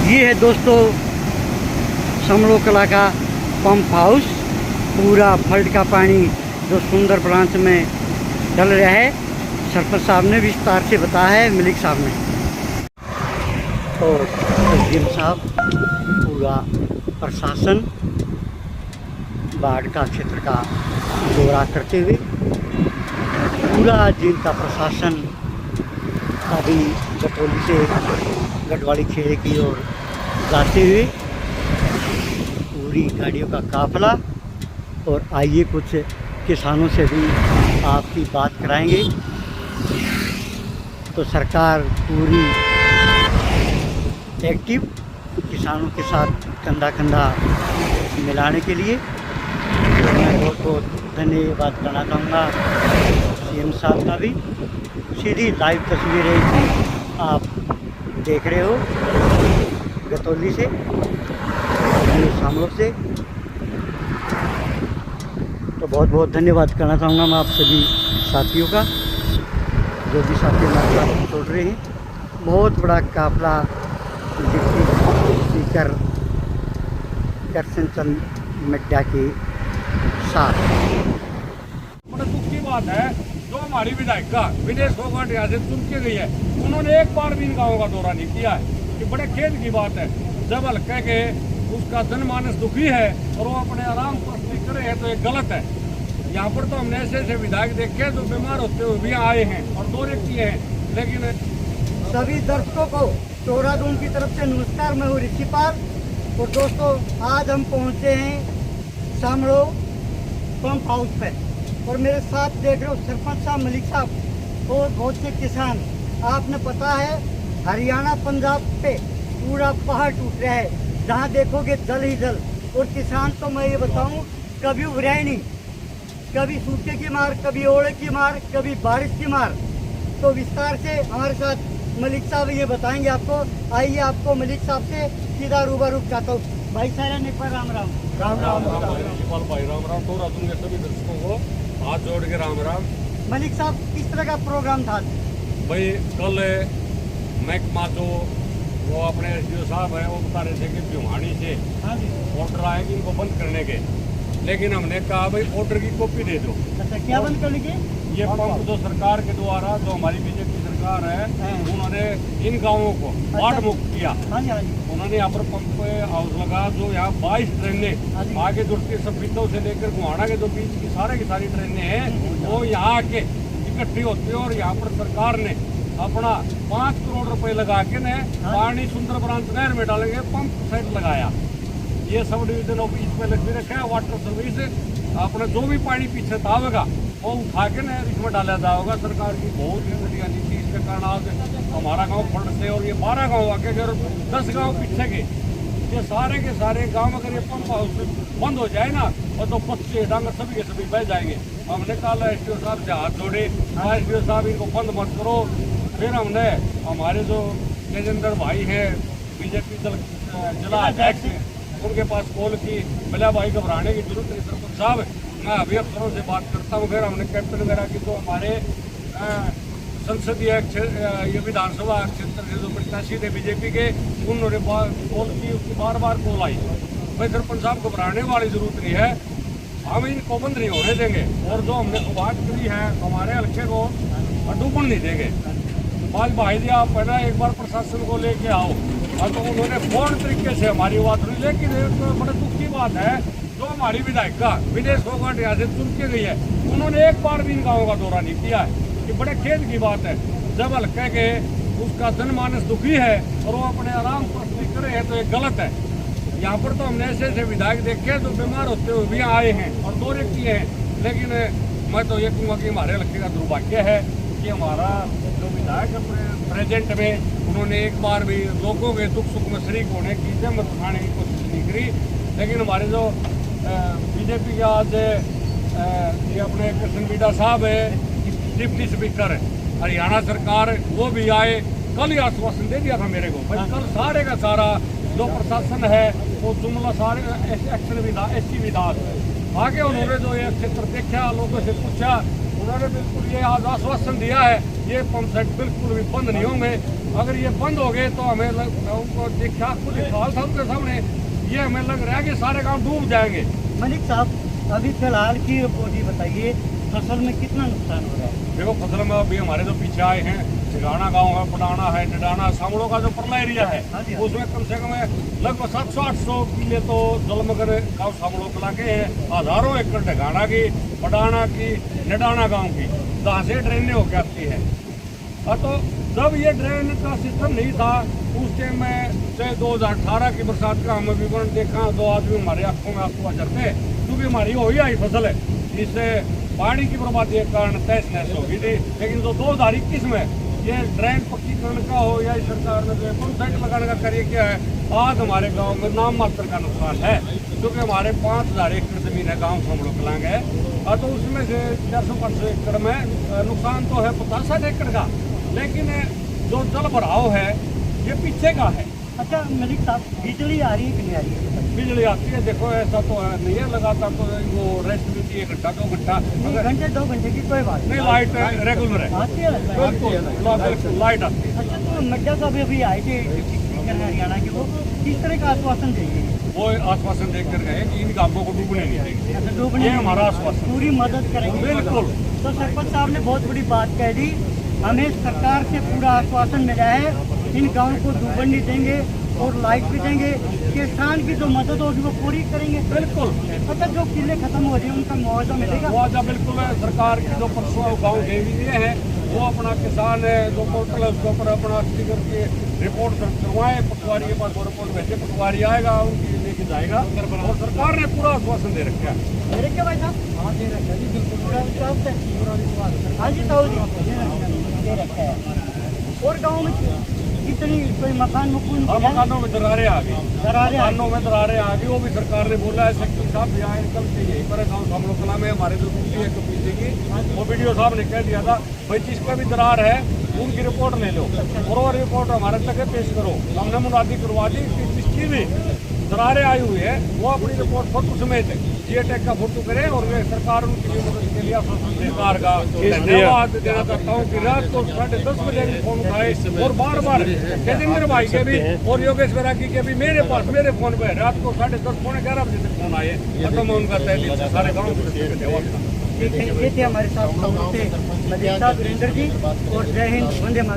ये है दोस्तों समलो कला का पंप हाउस। पूरा फ्लड का पानी जो सुंदर ब्रांच में डल रहा है, सरपंच साहब ने विस्तार से बताया है, मलिक साहब ने और एसडीएम साहब, पूरा प्रशासन बाढ़ का क्षेत्र का दौरा करते हुए, पूरा जिला का प्रशासन अभी गटोली से गढ़वाली खेड़े की ओर जाते हुए, पूरी गाड़ियों का काफिला। और आइए कुछ किसानों से भी आपकी बात कराएंगे। तो सरकार पूरी एक्टिव किसानों के साथ कंधा कंधा मिलाने के लिए। तो मैं बहुत बहुत धन्यवाद करना चाहूँगा सीएम साहब का भी। सीधी लाइव तस्वीरें आप देख रहे हो गतौली से, शामलों से। तो बहुत बहुत धन्यवाद करना चाहूँगा मैं आप सभी साथियों का, जो भी साथी हमारे साथ छोड़ रहे हैं। बहुत बड़ा काफिला डिप्टी स्पीकर करसन चंद मिड्डा के साथ। बड़ा दुख की बात है, जो हमारी विधायिका विदेश फोगाट यहाँ से चुन के गई है, उन्होंने एक बार भी इन गाँव का दौरा नहीं किया है। ये बड़े खेद की बात है। जब हल्के के उसका जनमानस दुखी है और वो अपने आराम पर करे है, तो ये गलत है। यहाँ पर तो हमने ऐसे ऐसे विधायक देखे जो बीमार होते हुए भी आए हैं और दौरे किए हैं। लेकिन सभी दर्शकों को चौराधूम की तरफ से नमस्कार। मैं हूँ ऋषिपाल और दोस्तों आज हम पहुँचे हैं शामलो पंप हाउस पे और मेरे साथ देख रहे हो सरपंच साहब, मलिक साहब और बहुत से किसान। आपने पता है हरियाणा पंजाब पे पूरा पहाड़ टूट रहा है, जहाँ देखोगे जल ही जल। और किसान तो मैं ये बताऊँ कभी उभरा ही नहीं, कभी सूखे की मार, कभी ओले की मार, कभी बारिश की मार। तो विस्तार से हमारे साथ मलिक साहब ये बताएंगे आपको। आइए आपको मलिक साहब से सीधा रूबरू चाहता हूँ। भाई सारा ने पर राम राम। राम राम भाई, राम राम। तो रातुन के सभी दर्शकों को हाथ जोड़ के राम राम। मलिक साहब किस तरह का प्रोग्राम था भाई? कल महकमा जो वो अपने एसडीओ साहब हैं, वो बता रहे थे कि भिवानी से ऑर्डर आएगी इनको बंद करने के। लेकिन हमने कहा भाई ऑर्डर की कॉपी दे दो। अच्छा, क्या बंद करने की? ये पंप जो सरकार के द्वारा, जो हमारी बीजेपी सरकार है, उन्होंने इन गांवों को बाढ़ मुक्त किया। उन्होंने यहाँ पर पंप हाउस लगा, जो यहाँ 22 ट्रेनें आगे जुड़ती सफीतों से लेकर गुहाना के जो बीच की सारी ट्रेनें हैं, वो यहाँ आके इकट्ठी होती है। और यहाँ पर सरकार ने अपना 5 करोड़ रुपए लगा के ने पानी सुंदर ब्रांच नहर में डालेंगे, पंप सेट लगाया। ये सब डिविजन ऑफिस में लग भी रखा है। वाटर सर्विस अपना जो भी पानी पीछे आवेगा वो उठा के नहर इसमें डाला जाएगा। सरकार की बहुत ही बढ़िया नीति। इसके कारण आज हमारा गांव फंड से और ये 12 गांव आके, अगर 10 गांव पीछे के, ये सारे के सारे गांव अगर ये पंप हाउस बंद हो जाए ना, और तो बच्चे डांगर सभी के सभी बह जाएंगे। हमने कहा एसडीओ साहब से हाथ जोड़े, एसडीओ साहब इनको बंद मत करो। फिर हमने हमारे जो तेजेंद्र भाई हैं बीजेपी जिला अध्यक्ष, उनके पास कॉल की। बोला भाई घबराने की जरूरत नहीं सरपंच साहब, मैं अभी अफसरों से बात करता हूँ। फिर हमने कैप्टन वगैरह की, तो हमारे संसदीय ये विधानसभा क्षेत्र से जो प्रत्याशी थे बीजेपी के, उन्होंने कॉल की, उसकी बार बार कॉल आई। भाई सरपंच साहब घबराने वाली जरूरत नहीं है, हम इनको बंद नहीं होने देंगे। और जो हमने बात करी है हमारे हल्के को डूबन नहीं देंगे। आज भाई जी आप है ना एक बार प्रशासन को लेके आओ। और तो उन्होंने पूर्ण तरीके से हमारी बात सुनी। लेकिन एक बड़े दुख की बात है, जो हमारी विधायिका विदेश फोगाट यहाँ से चुन के गई है, उन्होंने एक बार भी इन गाँव का दौरा नहीं किया है। ये बड़े खेद की बात है। जब हल्के के उसका जनमानस दुखी है और वो अपने आराम पर करे है, तो ये गलत है। यहाँ पर तो हमने ऐसे ऐसे विधायक देखे जो बीमार होते हुए भी आए हैं और दौरे किए हैं। लेकिन मैं तो ये कहूँगा कि हमारे हल्के का दुर्भाग्य है कि हमारा जो विधायक प्रेजेंट में, उन्होंने एक बार भी लोगों के दुख सुख में शरीक होने की, जहमत उठाने की कोशिश नहीं करी। लेकिन हमारे जो बीजेपी के आज ये अपने कृष्ण बीडा साहब है, डिप्टी स्पीकर हरियाणा सरकार, वो भी आए। कल ही आश्वासन दे दिया था मेरे को। भाई कल सारे का सारा जो प्रशासन है वो जुमला सारे एक्शन विभाग, एससी विभाग आगे, उन्होंने जो ये क्षेत्र देखा, लोगों से पूछा, उन्होंने बिल्कुल ये आज आश्वासन दिया है ये पंप सेट बिल्कुल भी बंद नहीं होंगे। अगर ये बंद हो गए तो हमें उनको देखा खुद हाल था उनके सामने, ये हमें लग रहा है कि सारे गांव डूब जाएंगे। मलिक साहब अभी फिलहाल की रिपोर्ट ही बताइए, फसल में कितना नुकसान हो रहा है? देखो फसल में अभी हमारे जो पीछे आए हैं सिगाना गांव है, पटाना है, निडाना, सामड़ों का जो परला एरिया है उसमें कम से कम लगभग 700-800 किले तो जलमगर गांव सामड़ों कला के हैं। हजारों एकड़ ढगाना की, पटाना की, निडाना गांव की जहाँ से ट्रेनें होकर आती है। तो जब ये ड्रेन का सिस्टम नहीं था उस टाइम में चाहे 2018 की बरसात का हमें विवरण देखा, 2 आदमी हमारे आंखों में आंसू आ जाते हैं क्योंकि हमारी हो ही आई फसल है, इससे पानी की बर्बादी के कारण तहस नहस हो गई थी। लेकिन जो 2021 में ये ड्रेन पक्कीकरण का हो या सरकार ने जो पंप सेट लगाने का कार्य किया है, आज हमारे गांव में नाम मात्र का नुकसान है क्योंकि हमारे 5000 एकड़ जमीन है गांव सामड़ो कलांग है। तो उसमें से 400-500 एकड़ में नुकसान तो है 50-60 एकड़ का, लेकिन जो जल भराव है ये पीछे का है। अच्छा मलिक साहब, बिजली आ रही है कि नहीं आ रही है? बिजली आती है, देखो ऐसा तो है नहीं है लगातार, तो वो रेस्ट मिलती है 1 घंटा 2 घंटा, घंटे 2 घंटे की कोई बात नहीं। लाइट रेगुलर है, आती है बिल्कुल लाइट आती है। अच्छा तो नड्डा साहब अभी आए थे हरियाणा के, वो किस तरह का आश्वासन देंगे? वो आश्वासन देकर गए कि इन गांवों को डूबने नहीं देंगे, अच्छा डूबने ये हमारा आश्वासन, पूरी मदद करेंगे। बिल्कुल। तो सरपंच साहब ने बहुत बड़ी बात कह दी, हमें सरकार से पूरा आश्वासन मिला है, इन गाँव को डूबने नहीं देंगे और लाइट भी देंगे, किसान की जो मदद होगी वो पूरी करेंगे। बिल्कुल। अच्छा जो किले खत्म हो रही है उनका मुआवजा मिलेगा? मुआवजा बिल्कुल है, सरकार की जो परसों गाँव दे भी दिए हैं वो अपना किसान है जो पोर्टल है उसके ऊपर अपना स्टिकर की रिपोर्ट करवाएं, पटवारी के पास वो रिपोर्ट भेजे, पटवारी आएगा उनकी लेके जाएगा और सरकार ने पूरा आश्वासन दे रखा है। मेरे क्या भाई साहब? हाँ दे रखा है जी, बिल्कुल पूरा विश्वास। हाँ जी साहब जी दे रखा है। और गाँव में कितनी कोई मकान मकानों में दरारें आ गई, मकानों में दरारें आ गई, वो भी सरकार ने बोला है। सेक्रेटरी साहब भी आए कल से यहीं पर गाँव सामड़ो कला में हमारे जो दूसरी है पीछे की, वो वीडियो साहब ने कह दिया था भाई जिसका भी दरार है उनकी रिपोर्ट ले लो और वो रिपोर्ट हमारे लगे पेश करो। हमने मुनादी करवा दी कि जिसकी भी दरारें आई हुई है वो अपनी रिपोर्ट फोटो समेत GTAC का फोटो करें और वे सरकार उनकी लिए मदद के लिए सरकार का धन्यवाद देना चाहता हूँ कि रात को 10:30 बजे भी फोन उठाए और बार बार तेजिंदर भाई के भी और योगेश वैरागी के भी मेरे पास मेरे फोन पे रात को 10:30 पौने 11 बजे तक फोन आए, तो मैं उनका तय दिल से सारे गाँव को धन्यवाद। ये थे हमारे साथ वीरेंद्र जी और जय हिंद, वंदे मातरम।